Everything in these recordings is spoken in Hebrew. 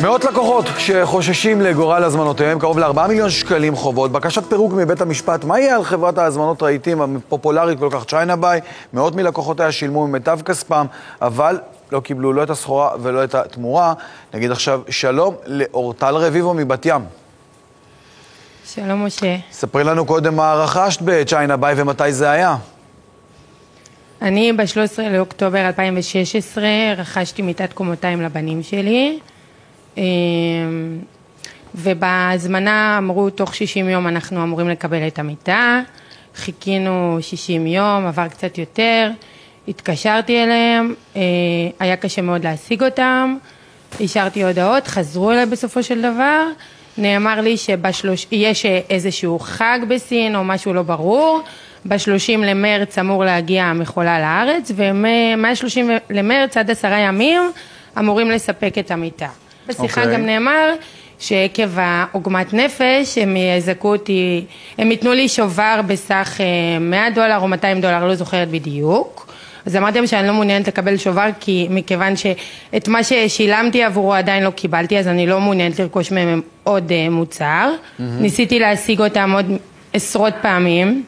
מאות לקוחות שחוששים לגורל הזמנותיהם, קרוב ל4 מיליון שקלים חובות, בקשת פירוק מבית המשפט. מה יהיה על חברת ההזמנות רהיטים הפופולרית כל כך צ'יינה ביי? מאות מלקוחותיה שילמו ממיטב כספם, אבל לא קיבלו לא את הסחורה ולא את התמורה. נגיד עכשיו שלום לאורטל רביבו מבת ים. שלום משה. ספרי לנו קודם מה רכשת בצ'יינה ביי ומתי זה היה. אני ב-13 לאוקטובר 2016 רכשתי מיטת קומותיים לבנים שלי, ובהזמנה אמרו תוך 60 יום אנחנו אמורים לקבל את המיטה. חיכינו 60 יום, עבר קצת יותר, התקשרתי אליהם, היה קשה מאוד להשיג אותם, השארתי הודעות, חזרו אליי בסופו של דבר, נאמר לי שיש איזשהו חג בסין או משהו לא ברור, ב-30 למרץ אמור להגיע המכולה לארץ, ומה-30 למרץ עד 10 ימים אמורים לספק את המיטה. בשיחה גם נאמר שעקב העוגמת נפש הם יזכו אותי, הם ייתנו לי שובר בסך $100 או $200, לא זוכרת בדיוק. אז אמרתי להם שאני לא מעוניינת לקבל שובר, כי מכיוון שאת מה ששילמתי עבורו עדיין לא קיבלתי, אז אני לא מעוניינת לרכוש מהם עוד מוצר. ניסיתי להשיג אותם עוד עשרות פעמים.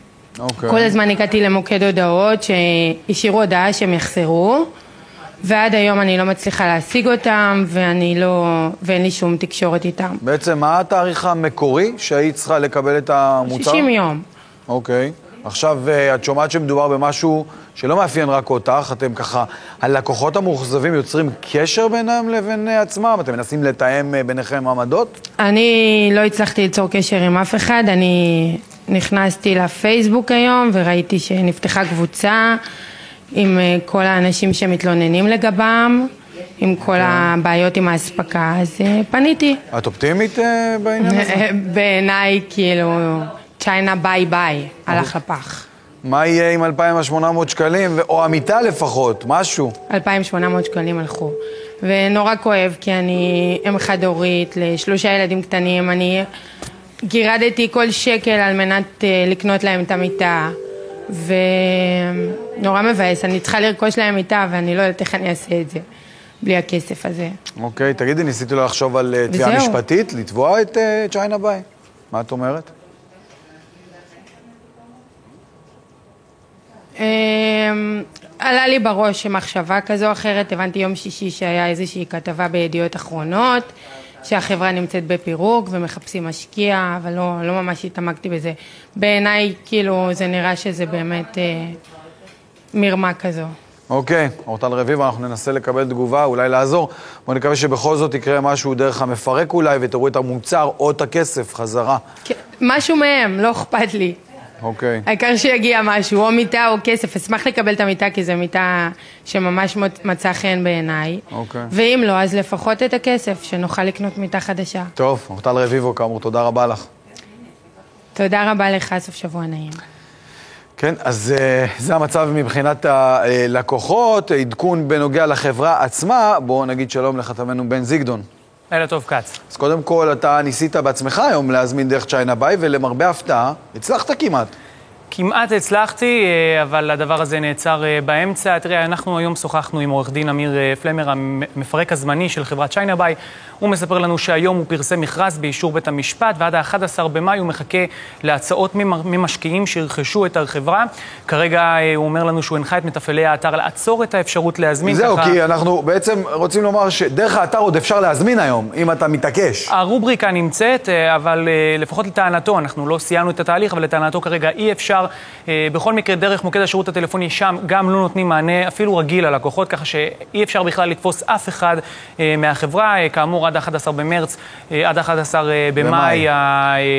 כל הזמן הגעתי למוקד הודעות שהשאירו הודעה שהם יחזרו, ועד היום אני לא מצליחה להשיג אותם, ואין לי שום תקשורת איתם. בעצם מה התאריך המקורי שהיית צריכה לקבל את המוצר? 60 יום. אוקיי. עכשיו את שומעת שמדובר במשהו שלא מאפיין רק אותך, אתם ככה, הלקוחות המאוכזבים יוצרים קשר בינם לבין עצמם, אתם מנסים לתאם ביניכם עמדות? אני לא הצלחתי ליצור קשר עם אף אחד, אני נכנסתי לפייסבוק היום וראיתי שנפתחה קבוצה עם כל האנשים שמתלוננים לגבם, עם כל הבעיות עם ההספקה, אז פניתי. את אופטימית בעניין הזה? בעיניי כאילו צ'יינה ביי ביי, הלך לפח. מה יהיה עם 2,800 שקלים, או המיטה לפחות, משהו? 2,800 שקלים הלכו, ונורא כואב כי אני אם חד-הורית ל3 ילדים קטנים, אני גירדתי כל שקל על מנת לקנות להם את המיטה, ונורא מבאס, אני צריכה לרכוש להם מיטה ואני לא יודעת איך אני אעשה את זה בלי הכסף הזה. אוקיי, תגידי, ניסיתי לו לחשוב על תביעה משפטית, לתבוע את צ'יינה ביי? מה את אומרת? עלה לי בראש מחשבה כזו או אחרת, הבנתי יום שישי שהיה איזושהי כתבה בידיעות אחרונות, שהחברה נמצאת בפירוק ומחפשים משקיע, אבל לא ממש התעמקתי בזה. בעיניי כאילו זה נראה שזה באמת מרמה כזו. אוקיי, אורטל רביבו, אנחנו ננסה לקבל תגובה, אולי לעזור. בוא נקווה שבכל זאת יקרה משהו דרך המפרק אולי, ותראו את המוצר או את הכסף חזרה. משהו מהם, לא אכפת לי. אוקיי. העיקר שיגיע משהו, או מיטה או כסף. אשמח לקבל את המיטה, כי זו מיטה שממש מצא חן בעיניי. אוקיי. ואם לא, אז לפחות את הכסף, שנוכל לקנות מיטה חדשה. טוב, אורטל רביבו, כאמור, תודה רבה לך. תודה רבה לך, סוף שבוע נעים. כן, אז זה המצב מבחינת הלקוחות, עדכון בנוגע לחברה עצמה. בואו נגיד שלום לכתבנו בן זיגדון. לילה טוב, קץ. אז קודם כל, אתה ניסית בעצמך היום להזמין דרך צ'יינה ביי, ולמרבה הפתעה, הצלחת כמעט. כמעט הצלחתי, אבל הדבר הזה נעצר באמצע. תראה, אנחנו היום שוחחנו עם עורך דין אמיר פלמר, המפרק הזמני של חברת צ'יינה ביי. הוא מספר לנו שהיום הוא פרסם מכרז באישור בית המשפט, ועד ה-11 במאי הוא מחכה להצעות ממשקיעים שירכשו את החברה. כרגע הוא אומר לנו שהוא הנחה את מתפעלי האתר לעצור את האפשרות להזמין. זהו, כי אנחנו בעצם רוצים לומר שדרך האתר עוד אפשר להזמין היום, אם אתה מתעקש. הרובריקה נמצאת, אבל לפחות לטענתו, אנחנו לא סיימנו את התהליך, אבל לטענתו כרגע אי אפשר. בכל מקרה, דרך מוקד השירות הטלפוני שם גם לא נותנים מענה אפילו רגיל ללקוחות, ככה שאי אפשר בכלל לתפוס אף אחד מהחברה. כאמור, עד 11 במרץ, עד 11 במאי.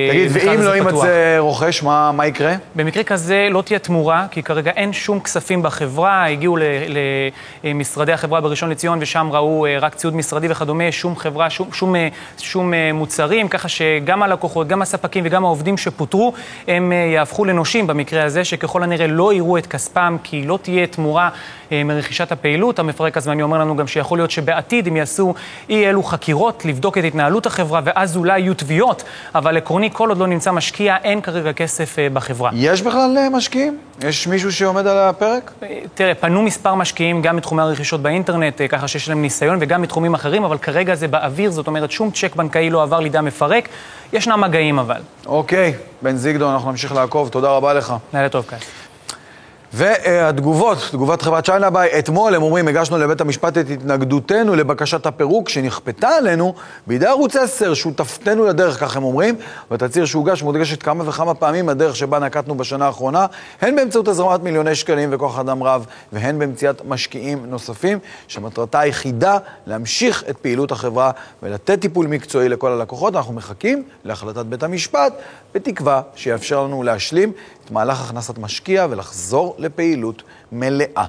תגיד, ואם לא ימצא רוכש, מה יקרה? במקרה כזה לא תהיה תמורה, כי כרגע אין שום כספים בחברה. הגיעו למשרדי החברה בראשון לציון, ושם ראו רק ציוד משרדי וכדומה, שום חברה, שום מוצרים, ככה שגם הלקוחות, גם הספקים וגם העובדים שפוטרו, הם יהפכו לנושים במקרה הזה, שככל הנראה לא יראו את כספם, כי לא תהיה תמורה מרכישת הפעילות. המפרק הזמני אומר לנו גם שיכול להיות שבעתיד הם יעשו אי אלו חקירות, לבדוק את התנהלות החברה, ואז אולי יהיו תביעות, אבל עקרוני, כל עוד לא נמצא משקיע, אין כרגע כסף בחברה. יש בכלל משקיעים? יש מישהו שעומד על הפרק? תראה, פנו מספר משקיעים גם בתחומי הרכישות באינטרנט, ככה שיש להם ניסיון, וגם בתחומים אחרים, אבל כרגע זה באוויר, זאת אומרת, שום צ'ק בנקאי לא עבר לידי המפרק. ישנם מגעים אבל. אוקיי, בן זיגדון, אנחנו נמשיך לעקוב, תודה רבה לך. לילה טוב, קייס. והתגובות, תגובת חברת צ'יינה ביי, אתמול הם אומרים, הגשנו לבית המשפט את התנגדותנו לבקשת הפירוק שנכפתה עלינו בידי ערוץ 10, שותפתנו לדרך, כך הם אומרים, בתצהיר שהוגש מודגשת כמה וכמה פעמים הדרך שבה נקטנו בשנה האחרונה, הן באמצעות הזרמת מיליוני שקלים וכוח אדם רב, והן במציאת משקיעים נוספים, שמטרתה היחידה להמשיך את פעילות החברה ולתת טיפול מקצועי לכל הלקוחות. אנחנו מחכים להחלטת בית המשפט, בתקווה שיאפשר לנו להשלים את מהלך הכנסת משקיע ולחזור לפעילות מלאה.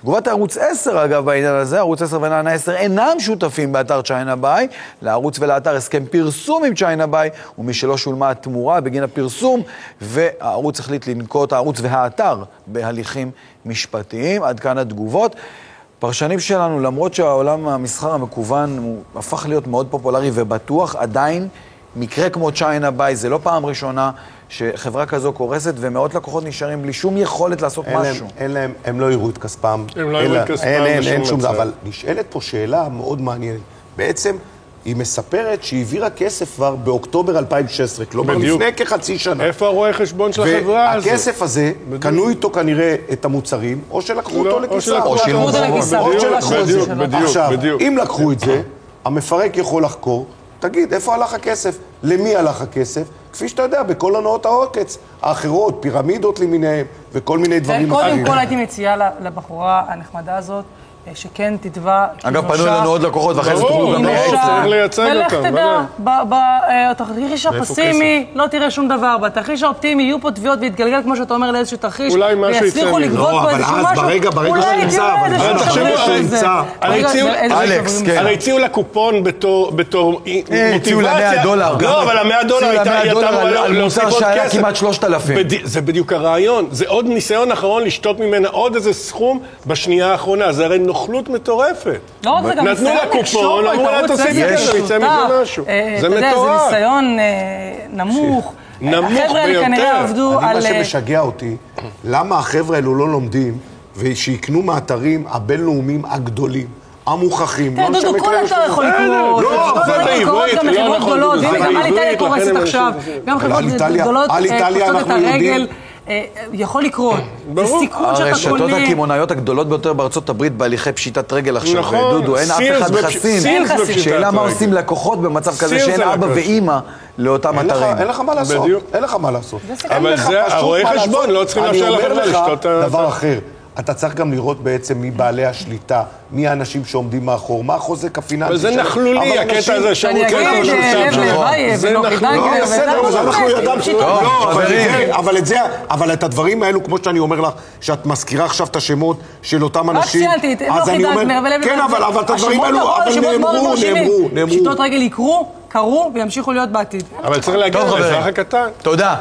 תגובת הערוץ 10, אגב, בעניין הזה, ערוץ 10 וענן 10 אינם שותפים באתר צ'יינה ביי, לערוץ ולאתר הסכם פרסום עם צ'יינה ביי, ומשלא שולמה התמורה בגין הפרסום, והערוץ החליט לנקוט, הערוץ והאתר, בהליכים משפטיים. עד כאן התגובות. פרשנים שלנו, למרות שהעולם המסחר המקוון הוא הפך להיות מאוד פופולרי ובטוח, עדיין מקרה כמו צ'יינה ביי, זה לא פעם ראשונה שחברה כזו קורסת, ומאות לקוחות נשארים בלי שום יכולת לעשות משהו. הם לא יראו את כספם. הם לא יראו את כספם אין שום מצב. אבל נשאלת פה שאלה מאוד מעניינת. בעצם היא מספרת שהיא העבירה כסף כבר באוקטובר 2016, כלומר בדיוק. לפני כחצי שנה. איפה הרואה חשבון של החברה הזאת? והכסף הזה, קנו איתו כנראה את המוצרים, או שלקחו אותו לכיסה. או שילמו עכשיו, אם לקחו את זה, המפרק יכול לחקור, תגיד, איפה הלך הכסף? למי הלך הכסף? כפי שאתה יודע, בכל הנאות העוקץ האחרות, פירמידות למיניהם, וכל מיני דברים אחרים. קודם כל הייתי מציעה לבחורה הנחמדה הזאת, שכן תתבע... אגב, פנו לנו עוד לקוחות, ואחרי זה תוכלו גם לייצג. צריך לייצג ולך אותם, תדע, בתרחיש הפסימי לא תראה שום דבר, בתרחיש האופטימי יהיו פה תביעות והתגלגל, כמו שאתה אומר, לאיזשהו תרחיש, אולי משהו יצא ויצליחו מזה. לגבות פה איזשהו משהו, ברגע שנמצא, הרי הציעו לקופון בתור הציעו ל$100. לא, אבל $100 הייתה על מוצר שהיה כמעט 3,000. זה בדיוק הרעיון. זה עוד ניסיון אחרון לשתות ממנה עוד איזה סכום בשנייה האחרונה. זה הרי נוחלות מטורפת. לא רק זה, גם נתנו לה קופון, אמרו לה תוסיפי כזה, יצא מזה משהו. זה מטורף. זה ניסיון נמוך. נמוך החבר'ה האלה כנראה ביותר. עבדו על... מה שמשגע אותי, למה החבר'ה האלו לא לומדים ושיקנו מאתרים הבינלאומיים הגדולים, המוכחים. כן, דודו, כל אתר יכול לקרות. זה בעברית, גם לא לחברות נכון, גדולות, זה והנה גם בעברית, אליטליה לכן קורסת הם עכשיו. גם חברות גדולות פוצות את הרגל. יכול לקרות. זה סיכון שאתה הרשתות קונה. הקמעונאיות הגדולות ביותר בארצות הברית בהליכי פשיטת רגל עכשיו. נכון. דודו, אין אף אחד חסין. אין חסין. שאלה מה עושים לקוחות במצב כזה שאין אבא ואימא לאותם אתרים. אין לך מה לעשות. בדיוק. אין לך מה לעשות. אבל זה, הרואי חשבון לא צריכים לאפשר לחברה לשתות... אני אומר לך דבר אחר. אתה צריך גם לראות בעצם מי בעלי השליטה, מי האנשים שעומדים מאחור, מה החוזק הפיננסי. אבל זה נכלולי, הקטע הזה אני אגיד, זה ונוחי נכלולי. דנקר, בסדר, אז אנחנו ידענו. חברים. אבל את הדברים האלו, כמו שאני אומר לך, שאת מזכירה עכשיו את השמות של אותם אנשים, רק ציינתי, אז אני אומר, כן, אבל את הדברים האלו, אבל נאמרו. שיטות רגל יקרו, קרו וימשיכו להיות בעתיד. אבל צריך להגיד, האזרח הקטן. תודה.